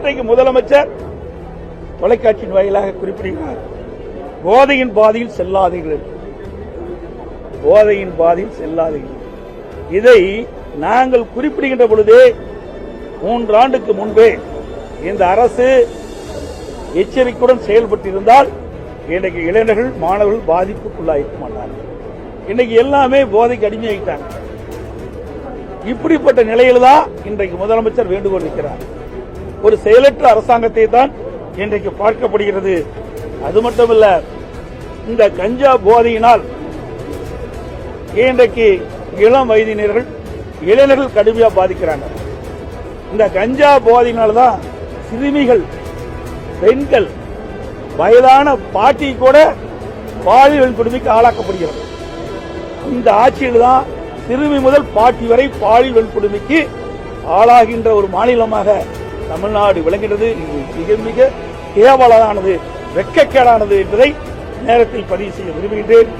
இன்றைக்கு முதலமைச்சர் தொலைக்காட்சியின் வாயிலாக குறிப்பிடுகிறார், போதையின் பாதையில் செல்லாதீர்கள், போதையின் பாதையில் செல்லாதீர்கள். இதை நாங்கள் குறிப்பிடுகின்ற பொழுதே 3 ஆண்டுக்கு முன்பே இந்த அரசு எச்சரிக்கையுடன் செயல்பட்டிருந்தால் இன்றைக்கு இளைஞர்கள் மாணவர்கள் பாதிப்புக்குள்ளாயிருக்க மாட்டார்கள். இன்னைக்கு எல்லாமே போதைக்கு அடிமையாயிட்டாங்க. இப்படிப்பட்ட நிலையில்தான் இன்றைக்கு முதலமைச்சர் வேண்டுகோள் வைக்கிறார். ஒரு செயலற்ற அரசாங்கத்தை தான் இன்றைக்கு பார்க்கப்படுகிறது. அது மட்டுமல்ல, இந்த கஞ்சா போதையினால் இன்றைக்கு இளம் வயதினர்கள் இளைஞர்கள் கடுமையாக பாதிக்கிறாங்க. இந்த கஞ்சா போதையினால்தான் சிறுமிகள், பெண்கள், வயதான பாட்டி கூட பாலியல் வன்கொடுமைக்கு ஆளாக்கப்படுகிறது. இந்த ஆட்சியில் தான் சிறுமி முதல் பாட்டி வரை பாலியல் வன்கொடுமைக்கு ஆளாகின்ற ஒரு மாநிலமாக தமிழ்நாடு விளங்குகிறது. இது மிக மிக கேவலமானது, வெட்கக்கேடானது என்பதை நேரத்தில் பதிவு செய்ய விரும்புகின்றேன்.